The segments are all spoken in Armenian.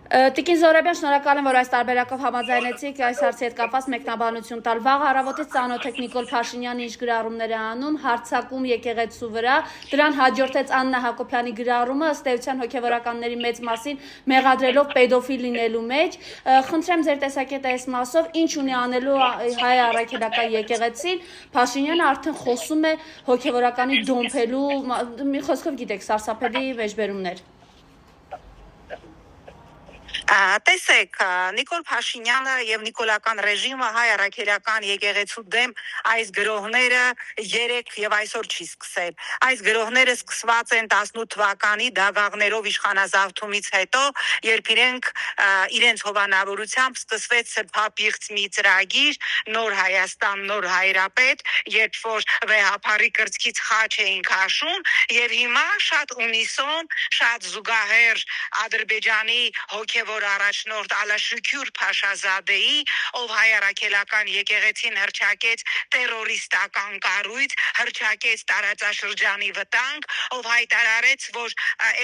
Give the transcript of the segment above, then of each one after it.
Տիկին Զորաբյան, շնորհակալ եմ, որ այս տարբերակով համաձայնեցիք այս հարցի հետ կապված մեկնաբանություն տալ։ Վաղ առավոտից ծանոթ եք Նիկոլ Փաշինյանը ինչ գրառումներ է անում, հարձակում եկեղեցու վրա, դրան հաջորդեց Աննա Հակոբյանի գրառումը, ըստ էության հոգևորականների մեծ մասին մեղադրելով պեդոֆիլ լինելու մեջ։ Խնդրեմ ձեր տեսակետը այս մասով, ինչ ունի անելու հայ առաքելական եկեղեցին, Փաշինյանը արդեն խոսում է հոգևորականի դոմփելու, մի խոսքով գիտեք, սարսափելի մեջբերումներ։ Տեսեք, Նիկոլ Փաշինյանը եւ նիկոլական ռեժիմը հայ առաքելական եկեղեցու դեմ այս գրողները 3 եւ այսօր չի սկսել։ Այս գրողները սկսված են 18 թվականի դագաղներով իշխանազավթումից հետո, երբ իրենց հովանավորությամբ սկսվեց սրբապիղծ մի ծրագիր, նոր Հայաստան, նոր հայրապետ, երբ որ վեհապարի կրծքից խաչ էին քաշում, եւ հիմա շատ ունիսոն, շատ զուգահեռ Ադրբեջանի հոգևոր առաջնորդ Ալաշուքյուր Փաշազադեի, ով հայ առաքելական եկեղեցին հռչակեց տերորիստական կառույց, հռչակեց տարածաշրջանի վտանգ, ով հայտարարեց, որ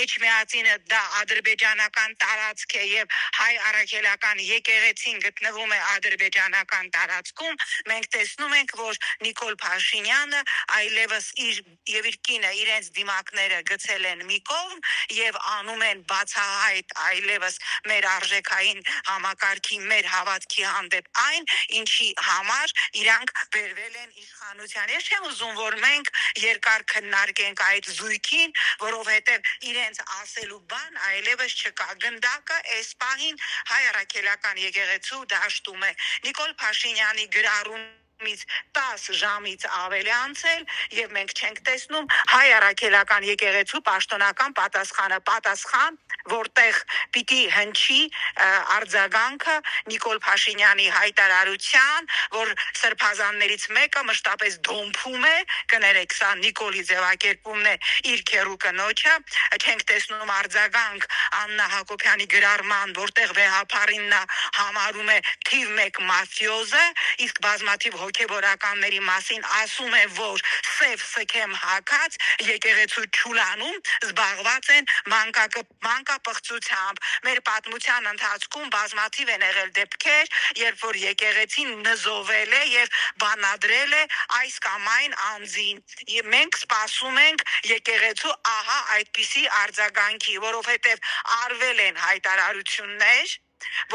Էջմիածինը դա ադրբեջանական տարածք է եւ հայ առաքելական եկեղեցին գտնվում է ադրբեջանական տարածքում, մենք տեսնում ենք, որ Նիկոլ Փաշինյանը այլևս իր կինը իրենց դիմակները գցել են մի կողմ եւ անում են բացահայտ այլևս մեր արժեքային համակարգի, մեր հավատքի հանդեպ այն, ինչի համար իրանք բերվել են իշխանության։ Ես չեմ ուզում, որ մենք երկար քննարկենք այդ զույգին, որովհետև իրենց ասելու բան այլևս չկա։ Գնդակը այս պահին հայ առաքելական եկեղեցու դաշտում է։ Նիկոլ Փաշինյանի գրառում 10 ժամից ավելի անցել եւ մենք չենք տեսնում հայ առաքելական եկեղեցու պաշտոնական պատասխան, որտեղ պիտի հնչի արձագանքը Նիկոլ Փաշինյանի հայտարարության, որ սրբազաններից մեկը մշտապես դոմփում է, կներեք, սա Նիկոլի ձևակերպումն է իր քերու կնոջը, չենք տեսնում արձագանք Աննա Հակոբյանի գրառման, որտեղ վեհապարին նա համարում է թիվ 1 մաֆիոզը, իսկ բազմաթիվ հոգևորականների մասին ասում է, որ սև սքեմ հակած եկեղեցու չուլանում զբաղված են մանկապղծությամբ։ Մեր պատմության ընթացքում բազմաթիվ են եղել դեպքեր, երբ որ եկեղեցին նզովել է եւ բանադրել է այս կամ այն անձին։ Մենք սպասում ենք եկեղեցու ահա այդպիսի արձագանքի, որովհետեւ արվել են հայտարարություններ,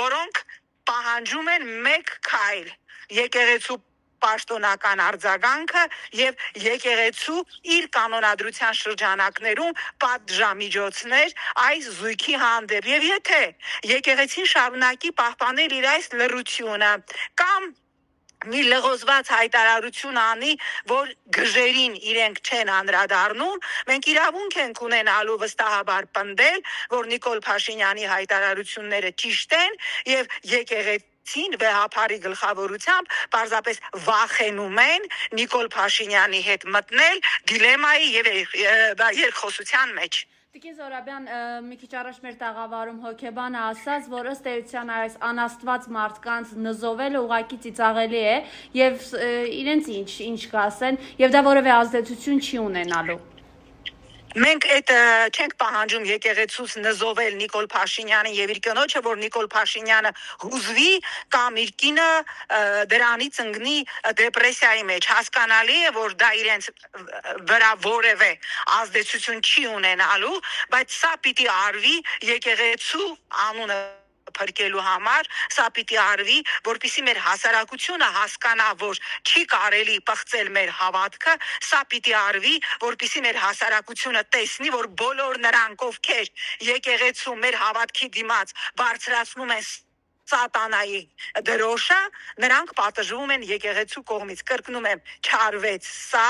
որոնք պահանջում են 1 քայլ եկեղեցու պաշտոնական արձագանքը եւ եկեղեցու իր կանոնադրության շրջանակներում պատժամիջոցներ այս զույգի հանդեպ։ Եվ եթե եկեղեցին շարունակի պահպանել իր այս լռությունը կամ մի լղոզված հայտարարություն անի, որ գժերին իրենք չեն անդրադառնում, մենք իրավունք ենք ունենալու վստահաբար պնդել, որ Նիկոլ Փաշինյանի հայտարարությունները ճիշտ են եւ եկեղեցին վեհապարի գլխավորությամբ պարզապես վախենում են Նիկոլ Փաշինյանի հետ մտնել դիլեմայի եւ երկխոսության մեջ։ Տիկին Զորաբյան, մի քիչ առաջ մեր տաղավարում հոգեբանը ասաց, որ ըստ էության այս անաստված մարդկանց նզովելը ուղղակի ծիծաղելի է եւ իրենց ինչ կասեն եւ դա որևէ ազդեցություն չի ունենալու։ Մենք այդ չենք պահանջում եկեղեցուց նզովել Նիկոլ Փաշինյանին եւ իր կնոջը, որ Նիկոլ Փաշինյանը հուզվի կամ իր կինը դրանից ընկնի դեպրեսիայի մեջ։ Հասկանալի է, որ դա իրենց վրա որևէ ազդեցություն չի ունենալու, բայց սա պիտի արվի եկեղեցու անունը փրկելու համար, սա պիտի արվի, որպեսզի մեր հասարակությունը հասկանա, որ չի կարելի պղծել մեր հավատքը, սա պիտի արվի, որպեսզի մեր հասարակությունը տեսնի, որ բոլոր նրանք, ովքեր եկեղեցու մեր հավատքի դիմաց բարձրացնում են սատանայի դրոշը, նրանք պատժվում են եկեղեցու կողմից։ Կրկնում եմ, չարվեց սա,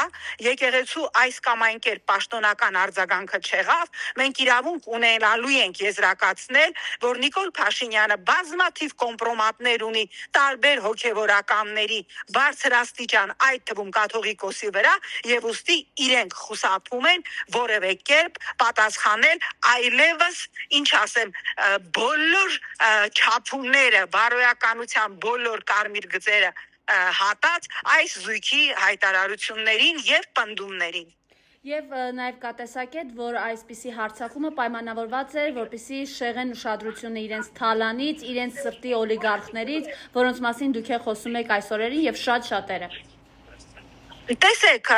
եկեղեցու այս կամ այն կերպ պաշտոնական արձագանքը չեղավ, մենք իրավունք ունենալու ենք եզրակացնել, որ Նիկոլ Փաշինյանը բազմաթիվ կոմպրոմատներ ունի տարբեր հոգևորականների բարձրաստիճան, այդ թվում կաթողիկոսի վրա, եւ ուստի իրենք խուսափում են որևէ կերպ պատասխանել այլևս, ինչ ասեմ, բոլոր չափումները, բարոյականության բոլոր կարմիր գծերը հատած այս զույգի հայտարարություններին եւ պնդումներին։ Եվ նաև կա տեսակետ, որ այսպիսի հարձակումը պայմանավորված էր, որպեսզի շեղեն ուշադրությունը իրենց թալանից, իրենց սրտի օլիգարխներից, որոնց մասին դուք խոսում եք այս օրերին եւ շատ շատերը։ Տեսեք,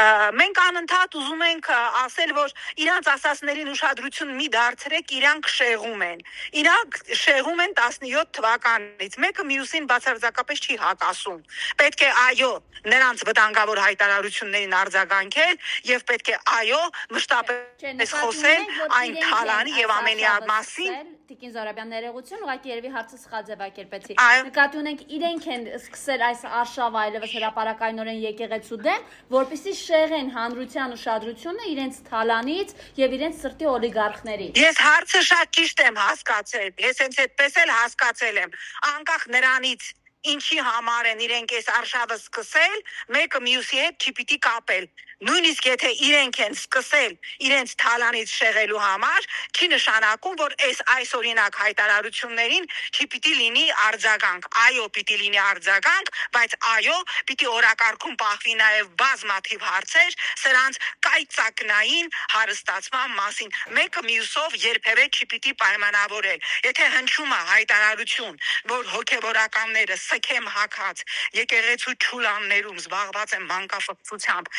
մենք անընդհատ ուզում ենք ասել, որ իրանց ասածներին ուշադրություն մի դարձրեք, իրանք շեղում են։ Իրանք շեղում են 17 թվականից։ Մեկը մյուսին բացարձակապես չի հակասում։ Պետք է այո, նրանց վտանգավոր հայտարարություններին արձագանքել եւ պետք է այո, մշտապես խոսել այն թալանի եւ ամենի մասին։ Տիկին Զորաբյան, ներողություն, ուղղակի երևի հարցը սխալ ձևակերպեցի։ Այո։ Նկատի ունենք իրենք են սկսել այս արշավը այլևս հրապարակայնորեն եկեղեցու դեմ, որպեսզի շեղեն հանրության ուշադրությունը իրենց թալանից եւ իրենց սրտի օլիգարխներից։ Ես հարցը շատ ճիշտ եմ հասկացել։ Ես հենց այդպես էլ հասկացել եմ։ Անկախ նրանից ինչի համար են իրենք այս արշավը սկսել, մեկը մյուսի հետ չի պիտի կապել։ Նույնիսկ եթե իրենք են սկսել իրենց թալանից շեղելու համար, չի նշանակում, որ այս օրինակ հայտարարություններին չի պիտի լինի արձագանք։ Այո, պիտի լինի արձագանք, բայց այո, պիտի օրակարգում պահվի նաև բազմաթիվ հարցեր սրանց կայծակնային հարստացման մասին։ Մեկը մյուսով երբևէ չի պիտի պայմանավորել։ Եթե հնչում է հայտարարություն, որ հոգևորականները սքեմ հակած եկեղեցու չուլաններում զբաղված են մանկախոսությամբ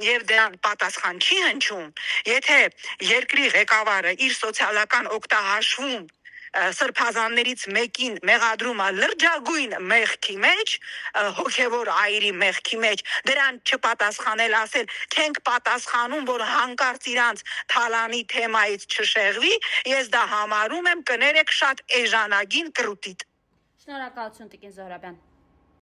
եւ դրան պատասխան չի հնչում, եթե երկրի ղեկավարը իր սոցիալական օգտահաշվում սրբազաններից մեկին մեղադրում է լրջագույն մեղքի մեջ, հոգևոր այրի մեղքի մեջ, դրան չպատասխանել, ասել չենք պատասխանում, որ հանկարծ իրանց թալանի թեմայից չշեղվի, ես դա համարում եմ կներեք շատ էժանագին կրուտիտ։ Շնորհակալություն, Տիկին Զոհրաբյան։